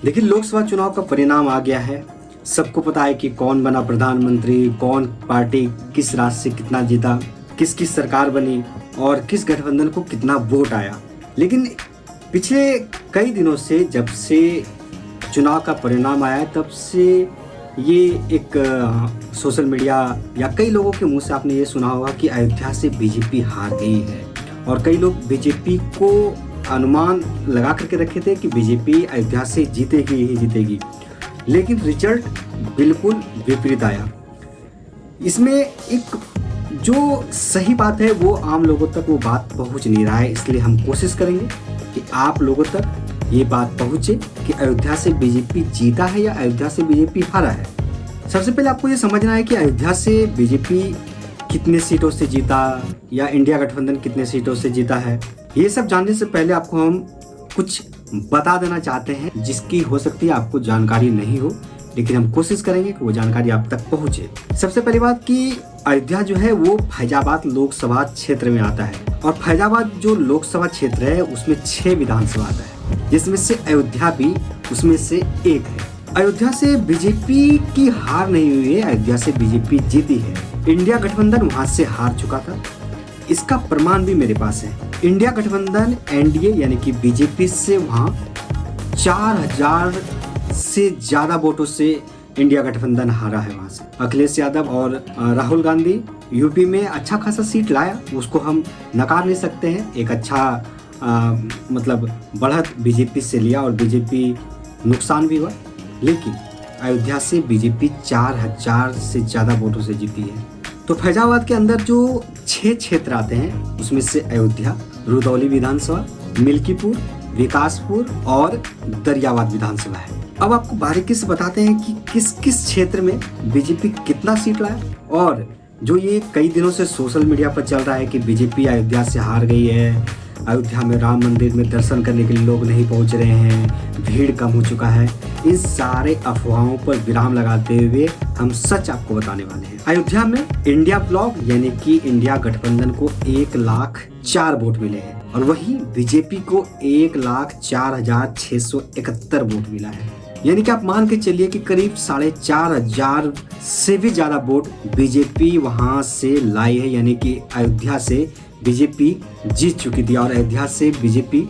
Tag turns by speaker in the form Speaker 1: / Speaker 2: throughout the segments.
Speaker 1: देखिए, लोकसभा चुनाव का परिणाम आ गया है। सबको पता है कि कौन बना प्रधानमंत्री, कौन पार्टी किस राज्य से कितना जीता, किस किस सरकार बनी और किस गठबंधन को कितना वोट आया। लेकिन पिछले कई दिनों से, जब से चुनाव का परिणाम आया, तब से ये एक सोशल मीडिया या कई लोगों के मुंह से आपने ये सुना होगा कि अयोध्या से बीजेपी हार गई है। और कई लोग बीजेपी को अनुमान लगा करके रखे थे कि बीजेपी अयोध्या से जीतेगी ही जीतेगी, लेकिन रिजल्ट बिल्कुल विपरीत आया। इसमें एक जो सही बात है वो आम लोगों तक वो बात पहुंच नहीं रहा है, इसलिए हम कोशिश करेंगे कि आप लोगों तक ये बात पहुंचे कि अयोध्या से बीजेपी जीता है या अयोध्या से बीजेपी हारा है। सबसे पहले आपको ये समझना है कि अयोध्या से बीजेपी कितने सीटों से जीता या इंडिया गठबंधन कितने सीटों से जीता है। ये सब जानने से पहले आपको हम कुछ बता देना चाहते हैं जिसकी हो सकती है आपको जानकारी नहीं हो, लेकिन हम कोशिश करेंगे कि वो जानकारी आप तक पहुंचे। सबसे पहली बात कि अयोध्या जो है वो फैजाबाद लोकसभा क्षेत्र में आता है, और फैजाबाद जो लोकसभा क्षेत्र है उसमें 6 विधानसभा आता है, जिसमें से अयोध्या भी उसमें से एक है। अयोध्या से बीजेपी की हार नहीं हुई है, अयोध्या से बीजेपी जीती है। इंडिया गठबंधन वहां से हार चुका था, इसका प्रमाण भी मेरे पास है। इंडिया गठबंधन एनडीए यानी कि बीजेपी से वहां 4000 से ज्यादा वोटों से इंडिया गठबंधन हारा है। वहां से अखिलेश यादव और राहुल गांधी यूपी में अच्छा खासा सीट लाया, उसको हम नकार नहीं सकते हैं। एक अच्छा मतलब बढ़त बीजेपी से लिया और बीजेपी नुकसान भी हुआ, लेकिन अयोध्या से बीजेपी 4000 से ज्यादा वोटों से जीती है। तो फैजाबाद के अंदर जो 6 क्षेत्र आते हैं उसमें से अयोध्या, रुदौली विधानसभा, मिल्कीपुर, विकासपुर और दरियावाद विधानसभा है। अब आपको बारीकी से बताते हैं कि किस किस क्षेत्र में बीजेपी कितना सीट लाया। और जो ये कई दिनों से सोशल मीडिया पर चल रहा है कि बीजेपी अयोध्या से हार गई है, अयोध्या में राम मंदिर में दर्शन करने के लिए लोग नहीं पहुंच रहे हैं, भीड़ कम हो चुका है, इन सारे अफवाहों पर विराम लगाते हुए हम सच आपको बताने वाले हैं। अयोध्या में इंडिया ब्लॉक यानी कि इंडिया गठबंधन को 1,04,000 वोट मिले हैं, और वहीं बीजेपी को 1,04,671 वोट मिला है। यानी कि आप मान के चलिए कि करीब 4,500 से भी ज्यादा वोट बीजेपी वहां से लाई है। यानी कि अयोध्या से बीजेपी जीत चुकी थी, और अयोध्या से बीजेपी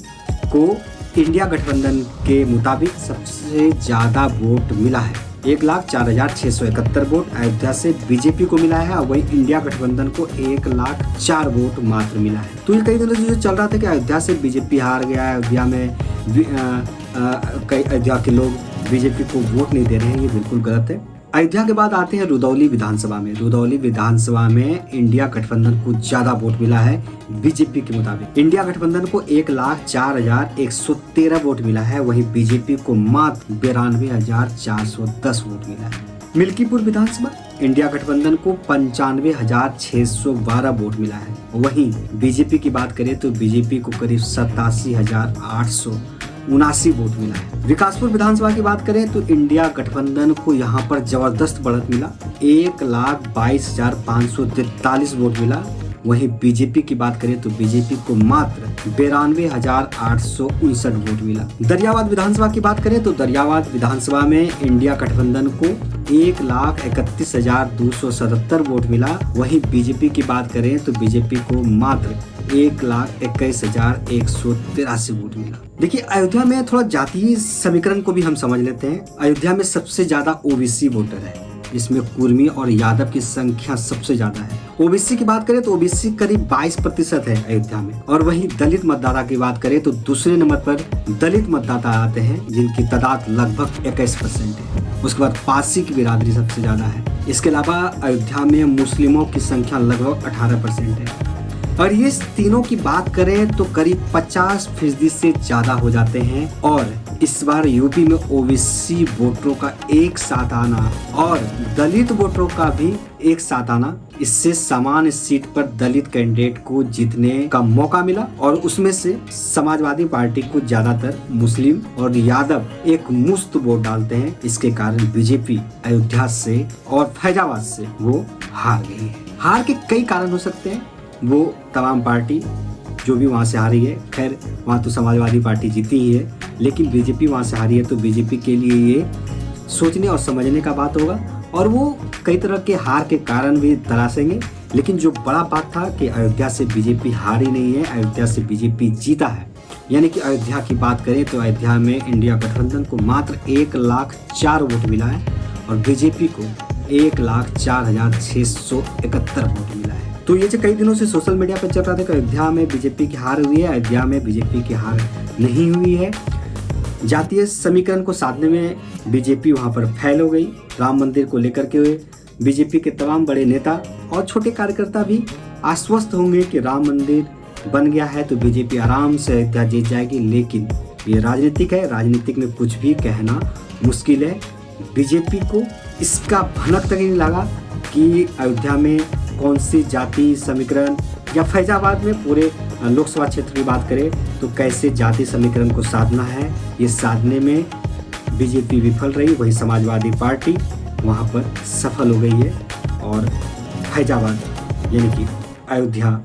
Speaker 1: को इंडिया गठबंधन के मुताबिक सबसे ज्यादा वोट मिला है। 1,04,671 वोट अयोध्या से बीजेपी को मिला है, और वही इंडिया गठबंधन को 1,04,000 वोट मात्र मिला है। तो ये कई दिनों से जो चल रहा था कि अयोध्या से बीजेपी हार गया, अयोध्या में कई अयोध्या के लोग बीजेपी को वोट नहीं दे रहे हैं, ये बिल्कुल गलत है। अयोध्या के बाद आते हैं रुदौली विधानसभा में। रुदौली विधानसभा में इंडिया गठबंधन को ज्यादा वोट मिला है बीजेपी के मुताबिक। इंडिया गठबंधन को 1,04,113 वोट मिला है, वहीं बीजेपी को मात्र 92,410 वोट मिला है। मिल्कीपुर विधानसभा इंडिया गठबंधन को 95,612 वोट मिला है, वहीं बीजेपी की बात करें तो बीजेपी को करीब 87,879 वोट मिला है। विकासपुर विधानसभा की बात करें तो इंडिया गठबंधन को यहाँ पर जबरदस्त बढ़त मिला, 1,22,543 वोट मिला। वहीं बीजेपी की बात करें तो बीजेपी को मात्र 92,859 वोट मिला। दरियावाद विधानसभा की बात करें तो दरियावाद विधानसभा में इंडिया गठबंधन को 1,31,277 वोट मिला। वहीं बीजेपी की बात करें तो बीजेपी को मात्र 1,21,183 वोट मिला। देखिए, अयोध्या में थोड़ा जातीय समीकरण को भी हम समझ लेते हैं। अयोध्या में सबसे ज्यादा ओबीसी वोटर है, इसमें कुर्मी और यादव की संख्या सबसे ज्यादा है। ओबीसी की बात करें तो ओबीसी करीब 22% है अयोध्या में, और वहीं दलित मतदाता की बात करें तो दूसरे नंबर पर दलित मतदाता आते हैं, जिनकी तादाद लगभग 21% है। उसके बाद पारसी की बिरादरी सबसे ज्यादा है। इसके अलावा अयोध्या में मुस्लिमों की संख्या लगभग 18% है। और ये तीनों की बात करें तो करीब 50% से ज्यादा हो जाते हैं। और इस बार यूपी में ओबीसी वोटरों का एक साथ आना और दलित वोटरों का भी एक साथ आना, इससे समान सीट पर दलित कैंडिडेट को जीतने का मौका मिला, और उसमें से समाजवादी पार्टी को ज्यादातर मुस्लिम और यादव एक मुश्त वोट डालते हैं। इसके कारण बीजेपी अयोध्या से और फैजाबाद से वो हार गई है। हार के कई कारण हो सकते हैं, वो तमाम पार्टी जो भी वहाँ से हारी है। खैर वहाँ तो समाजवादी पार्टी जीती ही है, लेकिन बीजेपी वहाँ से हारी है, तो बीजेपी के लिए ये सोचने और समझने का बात होगा और वो कई तरह के हार के कारण भी तलाशेंगे। लेकिन जो बड़ा बात था कि अयोध्या से बीजेपी हारी नहीं है, अयोध्या से बीजेपी जीता है। यानी कि अयोध्या की बात करें तो अयोध्या में इंडिया गठबंधन को मात्र 1,04,000 वोट मिला है और बीजेपी को 1,04,671 वोट मिला है। तो ये जो कई दिनों से सोशल मीडिया पर चल रहा था कि अयोध्या में बीजेपी की हार हुई है, अयोध्या में बीजेपी की हार नहीं हुई है। जातीय समीकरण को साधने में बीजेपी वहाँ पर फैल हो गई। राम मंदिर को लेकर के बीजेपी के तमाम बड़े नेता और छोटे कार्यकर्ता भी आश्वस्त होंगे कि राम मंदिर बन गया है तो बीजेपी आराम से अयोध्या जीत जाएगी। लेकिन ये राजनीतिक है, राजनीतिक में कुछ भी कहना मुश्किल है। बीजेपी को इसका भनक तक नहीं लगा कि अयोध्या में कौन सी जाति समीकरण, या फैजाबाद में पूरे लोकसभा क्षेत्र की बात करें तो कैसे जाति समीकरण को साधना है, ये साधने में बीजेपी विफल रही। वही समाजवादी पार्टी वहाँ पर सफल हो गई है और फैजाबाद यानी कि अयोध्या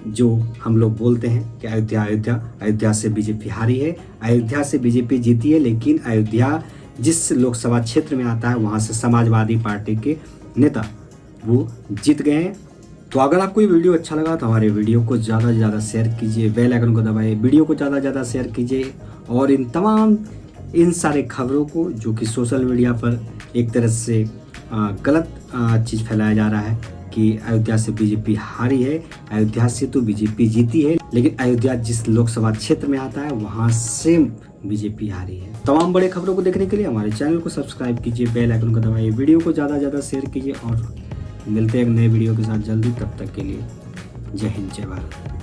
Speaker 1: जो हम लोग बोलते हैं कि अयोध्या से बीजेपी हारी है, अयोध्या से बीजेपी जीती है। लेकिन अयोध्या जिस लोकसभा क्षेत्र में आता है वहाँ से समाजवादी पार्टी के नेता वो जीत गए हैं। तो अगर आपको ये वीडियो अच्छा लगा तो हमारे वीडियो को ज़्यादा से ज़्यादा शेयर कीजिए, बेल आइकन को दबाइए, वीडियो को ज़्यादा से ज़्यादा शेयर कीजिए और इन सारे खबरों को जो कि सोशल मीडिया पर एक तरह से गलत चीज़ फैलाया जा रहा है कि अयोध्या से बीजेपी हारी है, अयोध्या से तो बीजेपी जीती है, लेकिन अयोध्या जिस लोकसभा क्षेत्र में आता है वहाँ से बीजेपी हारी है। तमाम बड़े खबरों को देखने के लिए हमारे चैनल को सब्सक्राइब कीजिए, बेल आइकन को दबाइए, वीडियो को ज़्यादा से ज़्यादा शेयर कीजिए और मिलते हैं एक नए वीडियो के साथ जल्दी। तब तक के लिए जय हिंद, जय भारत।